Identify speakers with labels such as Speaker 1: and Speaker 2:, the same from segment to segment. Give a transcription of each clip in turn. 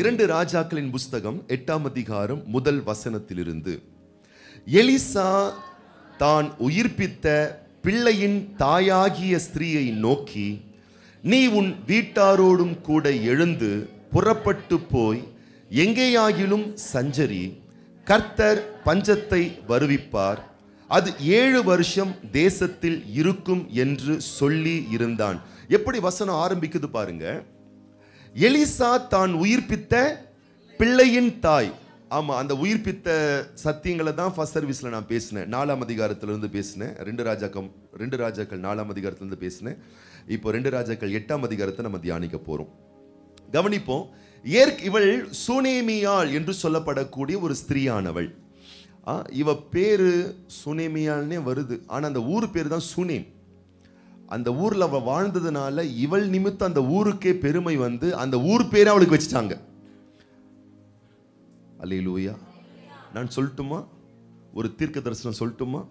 Speaker 1: 2 ராஜாக்களின் புஸ்தகம் 8ஆம் அதிகாரம் முதல் வசனத்திலிருந்து. எலிசா தான் உயிர்ப்பித்த பிள்ளையின் தாயாகிய ஸ்திரீயை நோக்கி, நீ உன் வீட்டாரோடும் கூட எழுந்து புறப்பட்டு போய் எங்கேயாகிலும் சஞ்சரி, கர்த்தர் பஞ்சத்தை வருவிப்பார், அது 7 வருஷம் தேசத்தில் இருக்கும் என்று சொல்லி இருந்தான். எப்படி வசனம் ஆரம்பிக்குது பாருங்க. எலிசா தான் உயிர்ப்பித்த பிள்ளையின் தாய். ஆமா, அந்த உயிர்ப்பித்த சத்தியங்களை தான் ஃபர்ஸ்ட் சர்வீஸ்ல நான் பேசினேன். 4ஆம் அதிகாரத்திலிருந்து பேசினேன். 2 ராஜாக்கள் 4ஆம் அதிகாரத்திலிருந்து பேசினேன். இப்போ 2 ராஜாக்கள் 8ஆம் அதிகாரத்தை நம்ம தியானிக்க போறோம். கவனிப்போம். இவள் சுனேமியாள் என்று சொல்லப்படக்கூடிய ஒரு ஸ்திரீயானவள். இவ பேரு சுனேமியாள்னே வருது. ஆனா அந்த ஊர் பேரு தான் சுனேம். அந்த ஊர்ல அவள் வாழ்ந்ததுனால இவள் நிமித்தம் அந்த ஊருக்கே பெருமை வந்து அந்த ஊர் பேரை அவளுக்கு வச்சுட்டாங்க. அல்லேலூயா. நான் சொல்லட்டுமா? ஒரு தீர்க்க தரிசனம் சொல்லட்டுமா?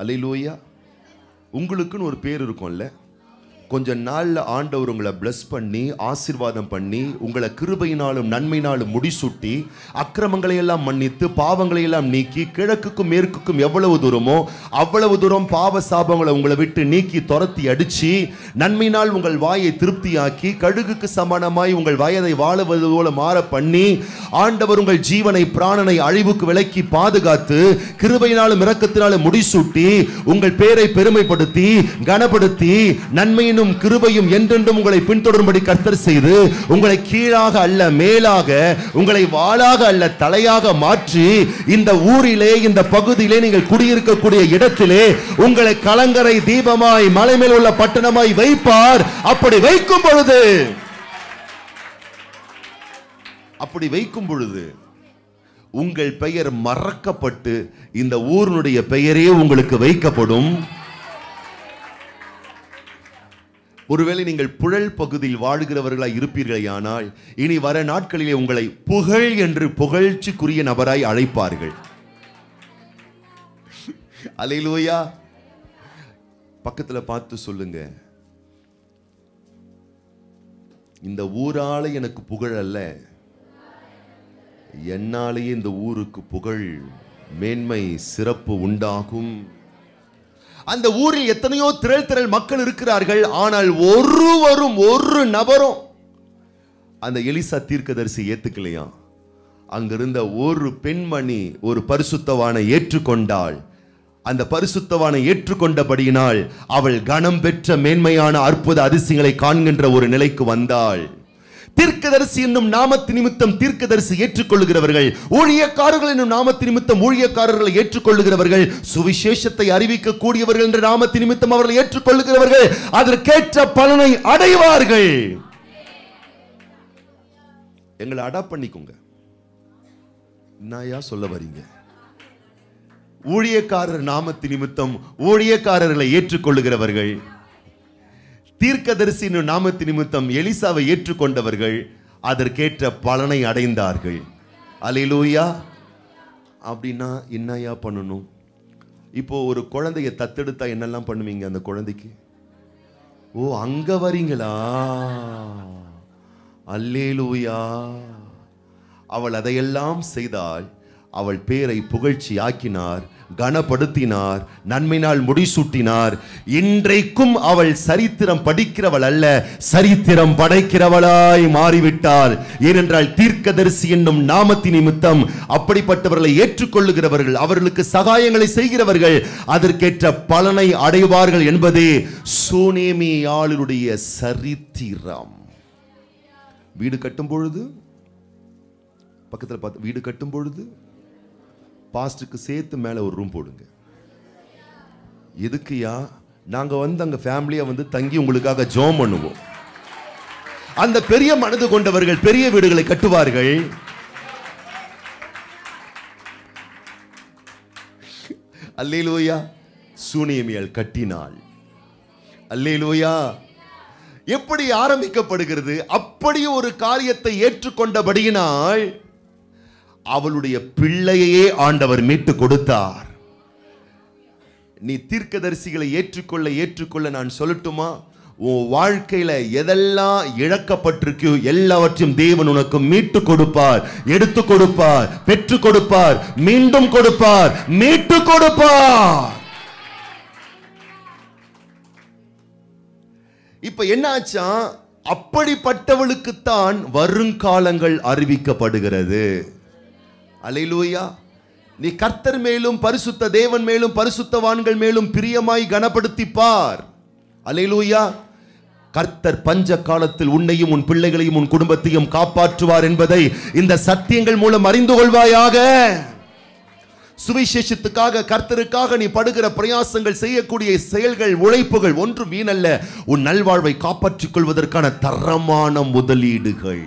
Speaker 1: அல்லேலூயா. உங்களுக்குன்னு ஒரு பேர் இருக்கும்ல. கொஞ்ச நாள்ல ஆண்டவர் உங்களை பிளஸ் பண்ணி ஆசீர்வாதம் பண்ணி உங்களை கிருபையினாலும் நன்மையினாலும் முடிசூட்டி அக்கிரமங்களை எல்லாம் மன்னித்து பாவங்களை எல்லாம் நீக்கி கிழக்குக்கும் மேற்குக்கும் எவ்வளவு தூரமோ அவ்வளவு தூரம் பாவ சாபங்களை உங்களை விட்டு நீக்கி துரத்தி அடிச்சு நன்மையினால் உங்கள் வாயை திருப்தியாக்கி கழுகுக்கு சமானமாய் உங்கள் வயதை வாழுவது போல மாற பண்ணி ஆண்டவர் உங்கள் ஜீவனை பிராணனை அழிவுக்கு விலக்கி பாதுகாத்து கிருபையினாலும் இரக்கத்தினாலும் முடிசூட்டி உங்கள் பேரை பெருமைப்படுத்தி கனப்படுத்தி நன்மையின் கிருபையும் என்றென்றும் உங்களை பின்தொடரும்படி கர்த்தர் செய்து உங்களை கீழாக அல்ல மேலாக, உங்களை வாளாக அல்ல தலையாக மாற்றி இந்த ஊரிலே இந்த பகுதியிலே நீங்கள் குடியிருக்கக்கூடிய இடத்திலே உங்களை கலங்கரை தீபமாய் மலை மேல் உள்ள பட்டணமாய் வைப்பார். அப்படி வைக்கும் பொழுது உங்கள் பெயர் மறக்கப்பட்டு இந்த ஊரினுடைய பெயரே உங்களுக்கு வைக்கப்படும். ஒருவேளை நீங்கள் புழல் பகுதியில் வாழ்கிறவர்களாய் இருப்பீர்களானால் இனி வர நாட்களிலே உங்களை புகழ் என்று புகழ்ச்சிக்குரிய நபராய் அழைப்பார்கள். அல்லேலூயா. பக்கத்துல பார்த்து சொல்லுங்க, இந்த ஊரால எனக்கு புகழ் அல்ல, என்னாலேயே இந்த ஊருக்கு புகழ் மேன்மை சிறப்பு உண்டாகும். அந்த ஊரில் எத்தனையோ திரள் மக்கள் இருக்கிறார்கள். ஆனால் ஒரு நபரும் அந்த எலிசா தீர்க்கதரிசி ஏத்துக்கலையா. அங்கிருந்த ஒரு பெண்மணி ஒரு பரிசுத்தவானை ஏற்றுக்கொண்டாள். அந்த பரிசுத்தவானை ஏற்றுக்கொண்டபடியினால் அவள் கனம் பெற்ற மேன்மையான அற்புத அதிசயங்களை காண்கின்ற ஒரு நிலைக்கு வந்தாள். தீர்க்கதரிசி என்னும் நாமத்து நிமித்தம் தீர்க்கதரிசி ஏற்றுக்கொள்ளுகிறவர்கள், ஊழியக்காரர்கள் என்னும் நாமத்து நிமித்தம் ஊழியக்காரர்களை ஏற்றுக்கொள்ளுகிறவர்கள், சுவிசேஷத்தை அறிவிக்க கூடியவர்கள் என்ற நாமத்து நிமித்தம் அவர்களை ஏற்றுக்கொள்ளுகிறவர்கள் அதற்கேற்ற பலனை அடைவார்கள். எங்களை அடாப்ட் பண்ணிக்கோங்க. என்னையா சொல்ல வரீங்க? ஊழியக்காரர் நாமத்து நிமித்தம் ஊழியக்காரர்களை ஏற்றுக்கொள்ளுகிறவர்கள், தீர்க்கதரிசி நாமத்து நிமித்தம் எலிசாவை ஏற்றுக்கொண்டவர்கள் அதற்கேற்ற பலனை அடைந்தார்கள். அல்லேலூயா. அப்படின்னா என்னையா பண்ணணும்? இப்போ ஒரு குழந்தைய தத்தெடுத்தா என்னெல்லாம் பண்ணுவீங்க அந்த குழந்தைக்கு? ஓ, அங்க வரீங்களா? அல்லேலூயா. அவள் அதையெல்லாம் செய்தாள். அவள் பேரை புகழ்ச்சி ஆக்கினார், கனப்படுத்தினார், நன்மையினால் முடிசூட்டினார். இன்றைக்கும் அவள் சரித்திரம் படிக்கிறவள் அல்ல, சரித்திரம் படைக்கிறவளாய் மாறிவிட்டாள். ஏனென்றால் தீர்க்கதரிசி என்னும் நாமத்தின் நிமித்தம் அப்படிப்பட்டவர்களை ஏற்றுக்கொள்ளுகிறவர்கள், அவர்களுக்கு சகாயங்களை செய்கிறவர்கள் அதற்கேற்ற பலனை அடைவார்கள் என்பதே சுனேமியாளுடைய சரித்திரம். வீடு கட்டும் பொழுது பக்கத்தில் பார்த்து, வீடு கட்டும் பொழுது பாஸ்டுக்கு சேர்த்து மேல ஒரு ரூம் போடுங்க. எதுக்குயா? நாங்க அங்க ஃபேமிலியா தங்கி உங்களுக்காக ஜெபம் பண்ணுவோம். அந்த பெரிய மனது கொண்டவர்கள் பெரிய வீடுகளை கட்டுவார்கள். அல்லேலூயா. சுனேமியாள் கட்டினாள். அல்லேலூயா. எப்படி ஆரம்பிக்கப்படுகிறது? அப்படி ஒரு காரியத்தை ஏற்றுக்கொண்டபடியினால் அவளுடைய பிள்ளையே ஆண்டவர் மீட்டு கொடுத்தார். நீ தீர்க்கதரிசிகளை ஏற்றுக்கொள்ள நான் சொல்லட்டுமா? உன் வாழ்க்கையில எதெல்லாம் இழக்கப்பட்டிருக்கோ எல்லாவற்றையும் தேவன் உனக்கு மீட்டு கொடுப்பார், எடுத்து கொடுப்பார், பெற்று கொடுப்பார், மீண்டும் கொடுப்பார், மீட்டு கொடுப்பார். இப்ப என்ன ஆச்சா, அப்படிப்பட்டவளுக்குத்தான் வருங்காலங்கள் அறிவிக்கப்படுகிறது. அல்லேலூயா. நீ கர்த்தர் மேலும் பரிசுத்த தேவன் மேலும் பரிசுத்தவான்கள் மேலும் பிரியமாய் கனப்படுத்திப்பார். அல்லேலூயா. கர்த்தர் பஞ்ச காலத்தில் உன்னையும் உன் பிள்ளைகளையும் உன் குடும்பத்தையும் காப்பாற்றுவார் என்பதை இந்த சத்தியங்கள் மூலம் அறிந்து கொள்வாயாக. சுவிசேஷத்துக்காக கர்த்தருக்காக நீ படுகிற பிரயாசங்கள், செய்யக்கூடிய செயல்கள், உழைப்புகள் ஒன்றும் வீணல்ல. உன் நல்வாழ்வை காப்பாற்றிக் கொள்வதற்கான தரமான முதலீடுகள்.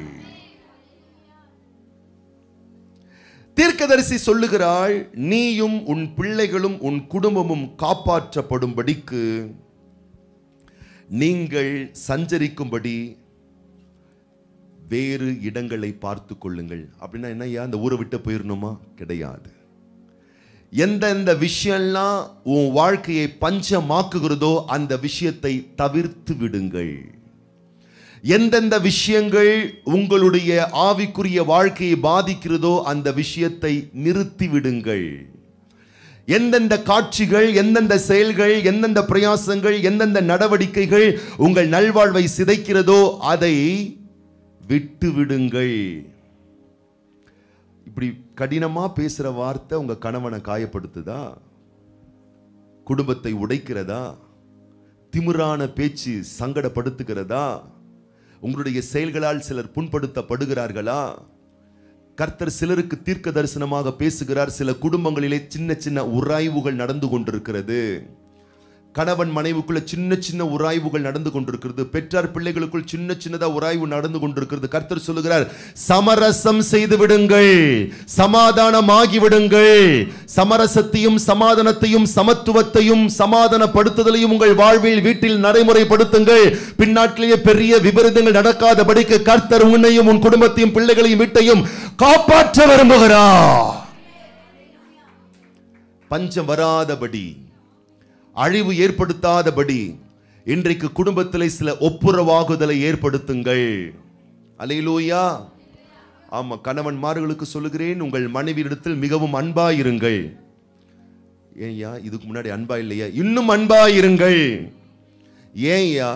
Speaker 1: தீர்க்கதரிசி சொல்லுகிறாள், நீயும் உன் பிள்ளைகளும் உன் குடும்பமும் காப்பாற்றப்படும்படிக்கு நீங்கள் சஞ்சரிக்கும்படி வேறு இடங்களை பார்த்து கொள்ளுங்கள். அப்படின்னா என்னையா, அந்த ஊரை விட்டு போயிடணுமா? கிடையாது. எந்தெந்த விஷயம்லாம் உன் வாழ்க்கையை பஞ்சமாக்குகிறதோ அந்த விஷயத்தை தவிர்த்து விடுங்கள். எந்தெந்த விஷயங்கள் உங்களுடைய ஆவிக்குரிய வாழ்க்கையை பாதிக்கிறதோ அந்த விஷயத்தை நிறுத்தி விடுங்கள். எந்தெந்த காட்சிகள், எந்தெந்த செயல்கள், எந்தெந்த பிரயாசங்கள், எந்தெந்த நடவடிக்கைகள் உங்கள் நல்வாழ்வை சிதைக்கிறதோ அதை விட்டு விடுங்கள். இப்படி கடினமா பேசுற வார்த்தை உங்க கணவனை காயப்படுத்துதா? குடும்பத்தை உடைக்கிறதா? திமிரான பேச்சு சங்கடப்படுத்துகிறதா? உங்களுடைய செயல்களால் சிலர் புண்படுத்தப்படுகிறார்களா? கர்த்தர் சிலருக்கு தீர்க்க தரிசனமாக பேசுகிறார். சில குடும்பங்களிலே சின்ன சின்ன உராய்வுகள் நடந்து கொண்டிருக்கிறது. கணவன் மனைவிக்குள்ள சின்ன சின்ன உராய்வுகள் நடந்து கொண்டிருக்கிறது. பெற்றார் பிள்ளைகளுக்குள் சின்ன சின்னதா உராய்வு நடந்து கொண்டிருக்கிறது. கர்த்தர் சொல்லுகிறார், சமரசம் செய்து விடுங்கள், சமாதானமாகி விடுங்கள். சமரசத்தையும் சமாதானத்தையும் சமத்துவத்தையும் சமாதானப்படுத்துதலையும் உங்கள் வாழ்வில் வீட்டில் நடைமுறைப்படுத்துங்கள். பின்னாட்களிலே பெரிய விபரீதங்கள் நடக்காதபடிக்கு கர்த்தர் உன்னையும் உன் குடும்பத்தையும் பிள்ளைகளையும் வீட்டையும் காப்பாற்ற விரும்புகிறார். பஞ்சம் வராதபடி, அழிவு ஏற்படுத்தாதபடி இன்றைக்கு குடும்பத்திலே சில ஒப்புரவாகுதலை ஏற்படுத்துங்கள். அல்லேலூயா. ஆமா, கணவன்மார்களுக்கு சொல்லுகிறேன், உங்கள் மனைவியிடத்தில் மிகவும் அன்பாயிருங்கள். ஏன்யா இதுக்கு முன்னாடி அன்பா இல்லையா? இன்னும் அன்பாயிருங்கள். ஏன்யா,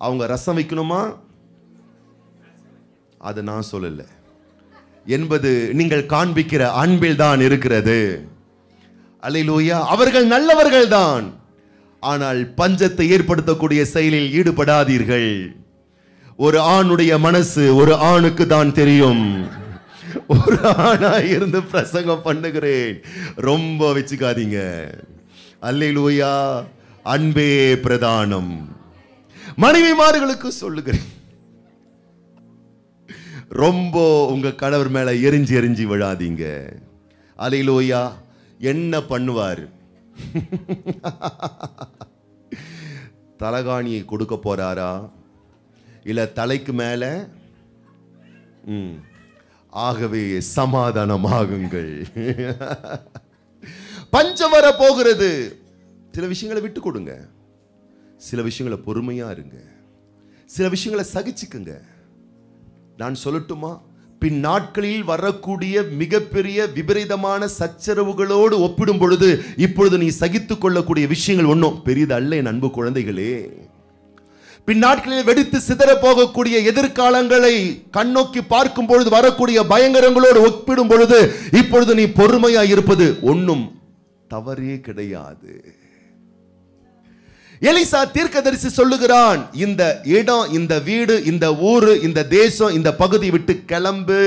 Speaker 1: அவங்க ரசம் வைக்கணுமா? அதை நான் சொல்லல என்பது நீங்கள் காண்பிக்கிற அன்பில் தான் இருக்கிறது. அல்லேலூயா. அவர்கள் நல்லவர்கள் தான், ஆனால் பஞ்சத்தை ஏற்படுத்தக்கூடிய செயலில் ஈடுபடாதீர்கள். ஒரு ஆணுடைய மனசு ஒரு ஆணுக்கு தான் தெரியும். ஒரு ஆணா இருந்து பிரசங்கம் பண்ணுகிறேன், ரொம்ப வச்சுக்காதீங்க. அல்லேலூயா. அன்பே பிரதானம். மனைவிமார்களுக்கு சொல்லுகிறேன், ரொம்ப உங்க கணவர் மேல எரிஞ்சு எரிஞ்சு விழாதீங்க. அல்லேலூயா. என்ன பண்ணுவார்? தலகாணியை கொடுக்க போறாரா, இல்ல தலைக்கு மேல? ஆகவே சமாதானமாகுங்கள். பஞ்சம் வர போகிறது. சில விஷயங்களை விட்டு கொடுங்க, சில விஷயங்களை பொறுமையா இருங்க, சில விஷயங்களை சகிச்சுக்குங்க. நான் சொல்லட்டுமா, பின் நாட்களில் வரக்கூடிய மிகப்பெரிய விபரீதமான சச்சரவுகளோடு ஒப்பிடும் பொழுது இப்பொழுது நீ சகித்துக் கொள்ளக்கூடிய விஷயங்கள் ஒன்றும் பெரிதல்ல என் அன்பு குழந்தைகளே. பின் நாட்களில் வெடித்து சிதற போகக்கூடிய எதிர்காலங்களை கண்ணோக்கி பார்க்கும் பொழுது வரக்கூடிய பயங்கரங்களோடு ஒப்பிடும் பொழுது இப்பொழுது நீ பொறுமையா இருப்பது ஒன்றும் தவறே கிடையாது. எலிசா தீர்க்கதரிசி சொல்லுகிறான், இந்த இடம், இந்த வீடு, இந்த ஊரு, இந்த தேசம், இந்த பகுதி விட்டு கிளம்பு.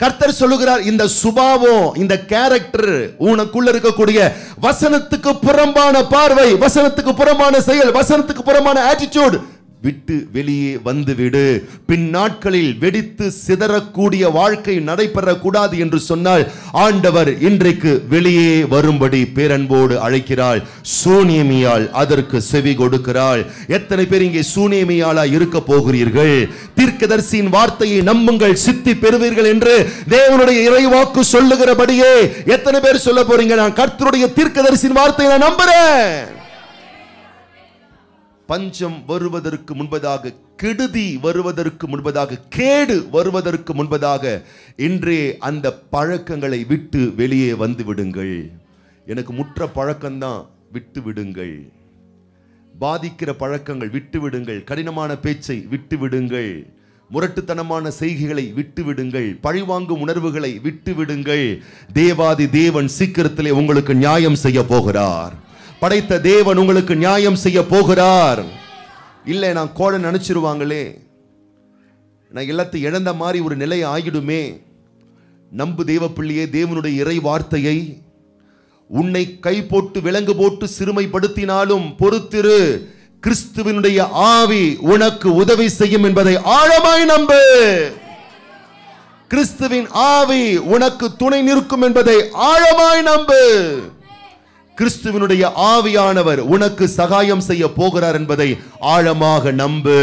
Speaker 1: கர்த்தர் சொல்லுகிறார், இந்த சுபாவம், இந்த கேரக்டர், உனக்குள்ள இருக்கக்கூடிய வசனத்துக்கு புறம்பான பார்வை, வசனத்துக்கு புறம்பான செயல், வசனத்துக்கு புறம்பான ஆட்டிடியூட் விட்டு வெளியே வந்துவிடு. பின் நாட்களில் வெடித்து சிதறக்கூடிய வாழ்க்கை நடைபெறக்கூடாது என்று சொன்னால் ஆண்டவர் இன்றைக்கு வெளியே வரும்படி பேரன்போடு அழைக்கிறாள். சூனியமியால் அதற்கு செவி கொடுக்கிறாள். எத்தனை பேர் இங்கே சூனியமியாலா இருக்க போகிறீர்கள்? தீர்க்கதரிசியின் வார்த்தையை நம்புங்கள், சித்தி பெறுவீர்கள் என்று தேவனுடைய இறைவாக்கு சொல்லுகிறபடியே எத்தனை பேர் சொல்ல போறீங்க, நான் கர்த்தருடைய தீர்க்கதரிசியின் வார்த்தையை நான் நம்புறேன். பஞ்சம் வருவதற்கு முன்பதாக, கெடுதி வருவதற்கு முன்பதாக, கேடு வருவதற்கு முன்பதாக இன்றே அந்த பழக்கங்களை விட்டு வெளியே வந்து விடுங்கள். எனக்கு முற்ற பழக்கம்தான், விட்டு விடுங்கள். பாதிக்கிற பழக்கங்கள் விட்டு விடுங்கள். கடினமான பேச்சை விட்டு விடுங்கள். முரட்டுத்தனமான செய்கைகளை விட்டு விடுங்கள். பழிவாங்கும் உணர்வுகளை விட்டு விடுங்கள். தேவாதி தேவன் சீக்கிரத்திலே உங்களுக்கு நியாயம் செய்ய போகிறார். படைத்த தேவன் உங்களுக்கு நியாயம் செய்ய போகிறார். இல்லை, நான் கோழை நினைச்சிருவாங்களே, நான் எல்லாத்தையும் இழந்த மாதிரி ஒரு நிலை ஆகிடுமே. நம்பு தேவ பிள்ளையே, தேவனுடைய இறை வார்த்தையை. உன்னை கை போட்டு விலங்கு போட்டு சிறுமைப்படுத்தினாலும் பொறுத்திரு, கிறிஸ்துவினுடைய ஆவி உனக்கு உதவி செய்யும் என்பதை ஆழமாய் நம்பு. கிறிஸ்துவின் ஆவி உனக்கு துணை நிற்கும் என்பதை ஆழமாய் நம்பு. கிறிஸ்துவினுடைய ஆவியானவர் உனக்கு சகாயம் செய்ய போகிறார் என்பதை ஆழமாக நம்பு.